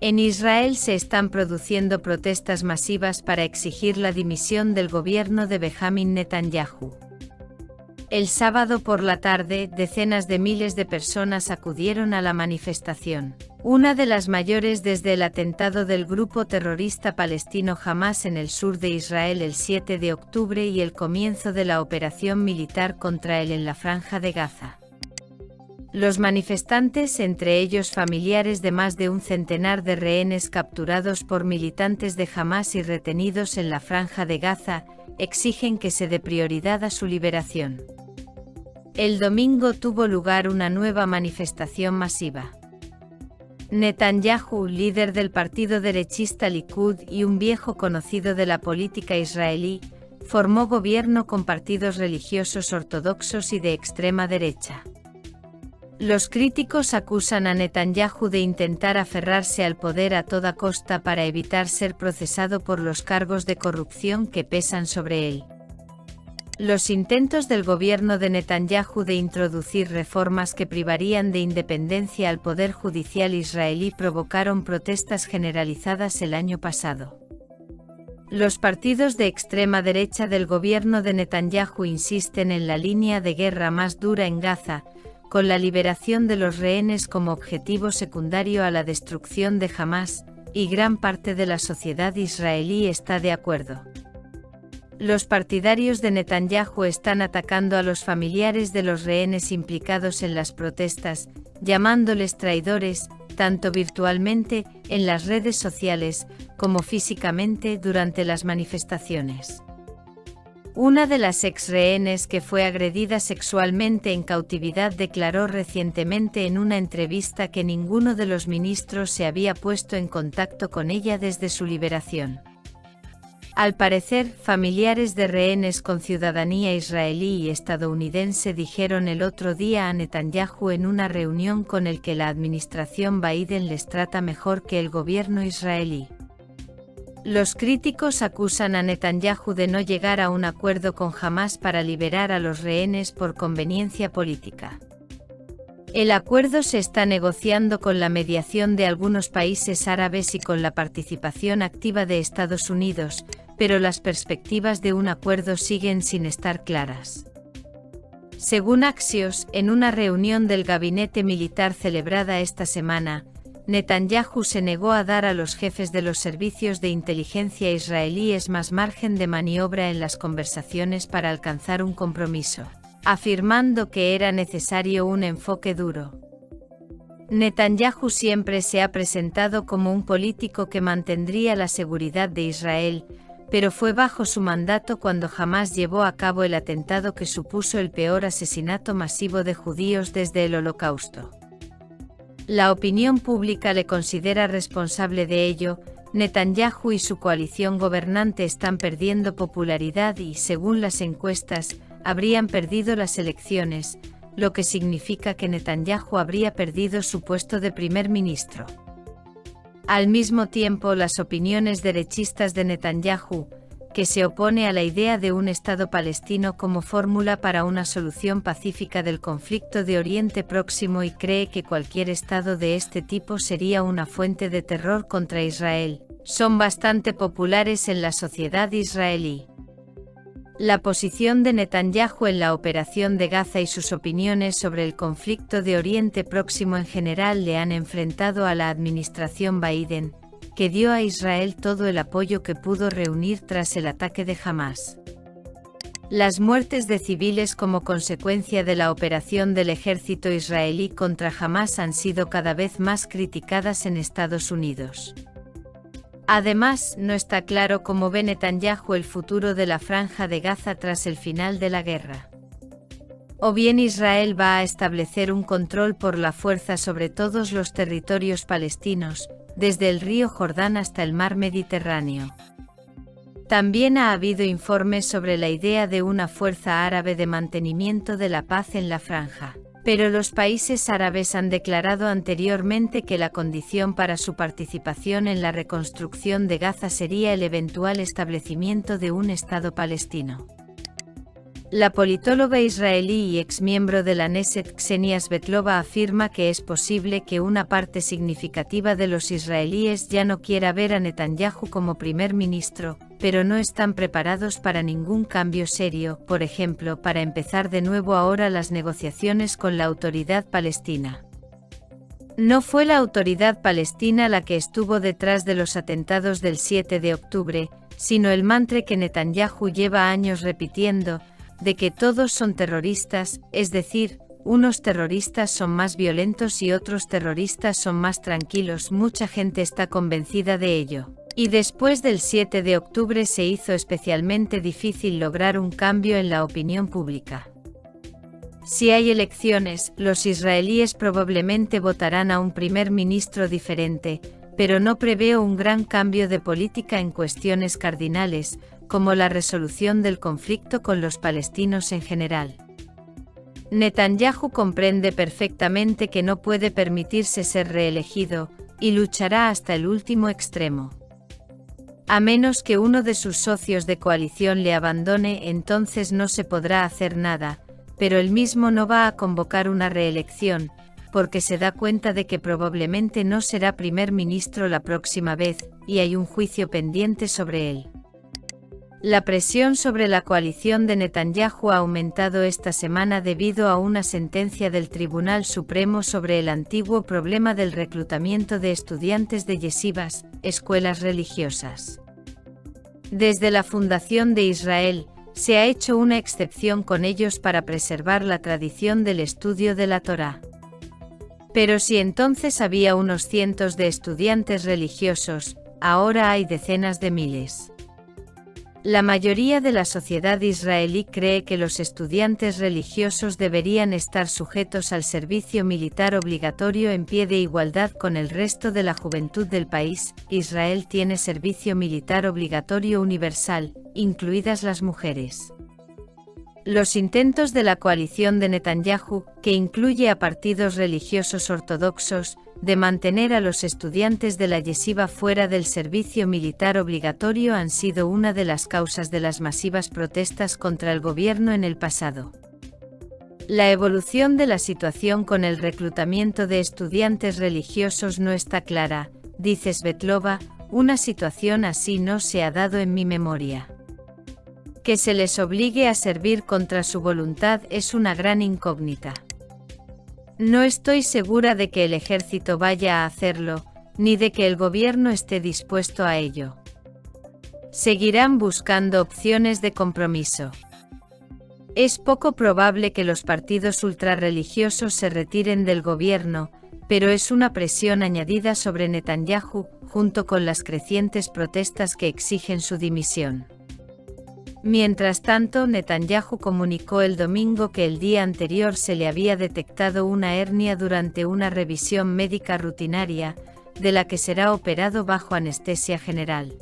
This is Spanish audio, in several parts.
En Israel se están produciendo protestas masivas para exigir la dimisión del gobierno de Benjamin Netanyahu. El sábado por la tarde, decenas de miles de personas acudieron a la manifestación, una de las mayores desde el atentado del grupo terrorista palestino Hamás en el sur de Israel el 7 de octubre y el comienzo de la operación militar contra él en la Franja de Gaza. Los manifestantes, entre ellos familiares de más de un centenar de rehenes capturados por militantes de Hamás y retenidos en la Franja de Gaza, exigen que se dé prioridad a su liberación. El domingo tuvo lugar una nueva manifestación masiva. Netanyahu, líder del partido derechista Likud y un viejo conocido de la política israelí, formó gobierno con partidos religiosos ortodoxos y de extrema derecha. Los críticos acusan a Netanyahu de intentar aferrarse al poder a toda costa para evitar ser procesado por los cargos de corrupción que pesan sobre él. Los intentos del gobierno de Netanyahu de introducir reformas que privarían de independencia al poder judicial israelí provocaron protestas generalizadas el año pasado. Los partidos de extrema derecha del gobierno de Netanyahu insisten en la línea de guerra más dura en Gaza, con la liberación de los rehenes como objetivo secundario a la destrucción de Hamás, y gran parte de la sociedad israelí está de acuerdo. Los partidarios de Netanyahu están atacando a los familiares de los rehenes implicados en las protestas, llamándoles traidores, tanto virtualmente, en las redes sociales, como físicamente durante las manifestaciones. Una de las ex-rehenes que fue agredida sexualmente en cautividad declaró recientemente en una entrevista que ninguno de los ministros se había puesto en contacto con ella desde su liberación. Al parecer, familiares de rehenes con ciudadanía israelí y estadounidense dijeron el otro día a Netanyahu en una reunión con el que la administración Biden les trata mejor que el gobierno israelí. Los críticos acusan a Netanyahu de no llegar a un acuerdo con Hamás para liberar a los rehenes por conveniencia política. El acuerdo se está negociando con la mediación de algunos países árabes y con la participación activa de Estados Unidos, pero las perspectivas de un acuerdo siguen sin estar claras. Según Axios, en una reunión del gabinete militar celebrada esta semana, Netanyahu se negó a dar a los jefes de los servicios de inteligencia israelíes más margen de maniobra en las conversaciones para alcanzar un compromiso, afirmando que era necesario un enfoque duro. Netanyahu siempre se ha presentado como un político que mantendría la seguridad de Israel, pero fue bajo su mandato cuando Hamás llevó a cabo el atentado que supuso el peor asesinato masivo de judíos desde el Holocausto. La opinión pública le considera responsable de ello. Netanyahu y su coalición gobernante están perdiendo popularidad y, según las encuestas, habrían perdido las elecciones, lo que significa que Netanyahu habría perdido su puesto de primer ministro. Al mismo tiempo, las opiniones derechistas de Netanyahu, que se opone a la idea de un Estado palestino como fórmula para una solución pacífica del conflicto de Oriente Próximo y cree que cualquier Estado de este tipo sería una fuente de terror contra Israel, son bastante populares en la sociedad israelí. La posición de Netanyahu en la operación de Gaza y sus opiniones sobre el conflicto de Oriente Próximo en general le han enfrentado a la administración Biden, que dio a Israel todo el apoyo que pudo reunir tras el ataque de Hamás. Las muertes de civiles como consecuencia de la operación del ejército israelí contra Hamás han sido cada vez más criticadas en Estados Unidos. Además, no está claro cómo ve Netanyahu el futuro de la Franja de Gaza tras el final de la guerra. O bien Israel va a establecer un control por la fuerza sobre todos los territorios palestinos, desde el río Jordán hasta el mar Mediterráneo. También ha habido informes sobre la idea de una fuerza árabe de mantenimiento de la paz en la franja, pero los países árabes han declarado anteriormente que la condición para su participación en la reconstrucción de Gaza sería el eventual establecimiento de un Estado palestino. La politóloga israelí y exmiembro de la Knesset Ksenia Svetlova afirma que es posible que una parte significativa de los israelíes ya no quiera ver a Netanyahu como primer ministro, pero no están preparados para ningún cambio serio, por ejemplo, para empezar de nuevo ahora las negociaciones con la autoridad palestina. No fue la autoridad palestina la que estuvo detrás de los atentados del 7 de octubre, sino el mantra que Netanyahu lleva años repitiendo, de que todos son terroristas, es decir, unos terroristas son más violentos y otros terroristas son más tranquilos. Mucha gente está convencida de ello. Y después del 7 de octubre se hizo especialmente difícil lograr un cambio en la opinión pública. Si hay elecciones, los israelíes probablemente votarán a un primer ministro diferente, pero no preveo un gran cambio de política en cuestiones cardinales, como la resolución del conflicto con los palestinos en general. Netanyahu comprende perfectamente que no puede permitirse ser reelegido, y luchará hasta el último extremo. A menos que uno de sus socios de coalición le abandone, entonces no se podrá hacer nada, pero él mismo no va a convocar una reelección, porque se da cuenta de que probablemente no será primer ministro la próxima vez, y hay un juicio pendiente sobre él. La presión sobre la coalición de Netanyahu ha aumentado esta semana debido a una sentencia del Tribunal Supremo sobre el antiguo problema del reclutamiento de estudiantes de yeshivas, escuelas religiosas. Desde la fundación de Israel, se ha hecho una excepción con ellos para preservar la tradición del estudio de la Torá. Pero si entonces había unos cientos de estudiantes religiosos, ahora hay decenas de miles. La mayoría de la sociedad israelí cree que los estudiantes religiosos deberían estar sujetos al servicio militar obligatorio en pie de igualdad con el resto de la juventud del país. Israel tiene servicio militar obligatorio universal, incluidas las mujeres. Los intentos de la coalición de Netanyahu, que incluye a partidos religiosos ortodoxos, de mantener a los estudiantes de la yeshiva fuera del servicio militar obligatorio han sido una de las causas de las masivas protestas contra el gobierno en el pasado. La evolución de la situación con el reclutamiento de estudiantes religiosos no está clara, dice Svetlova, una situación así no se ha dado en mi memoria. Que se les obligue a servir contra su voluntad es una gran incógnita. No estoy segura de que el ejército vaya a hacerlo, ni de que el gobierno esté dispuesto a ello. Seguirán buscando opciones de compromiso. Es poco probable que los partidos ultrarreligiosos se retiren del gobierno, pero es una presión añadida sobre Netanyahu, junto con las crecientes protestas que exigen su dimisión. Mientras tanto, Netanyahu comunicó el domingo que el día anterior se le había detectado una hernia durante una revisión médica rutinaria, de la que será operado bajo anestesia general.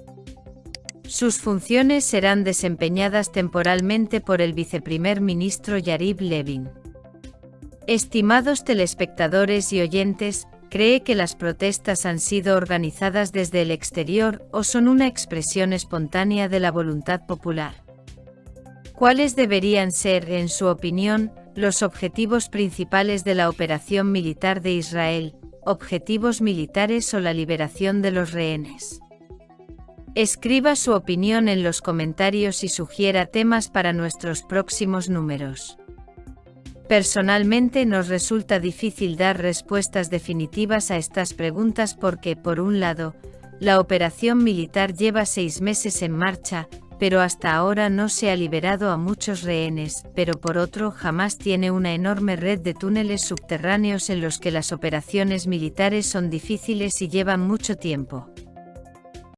Sus funciones serán desempeñadas temporalmente por el viceprimer ministro Yariv Levin. Estimados telespectadores y oyentes, ¿cree que las protestas han sido organizadas desde el exterior o son una expresión espontánea de la voluntad popular? ¿Cuáles deberían ser, en su opinión, los objetivos principales de la operación militar de Israel, objetivos militares o la liberación de los rehenes? Escriba su opinión en los comentarios y sugiera temas para nuestros próximos números. Personalmente nos resulta difícil dar respuestas definitivas a estas preguntas porque, por un lado, la operación militar lleva 6 meses en marcha, pero hasta ahora no se ha liberado a muchos rehenes, pero por otro, Hamás tiene una enorme red de túneles subterráneos en los que las operaciones militares son difíciles y llevan mucho tiempo.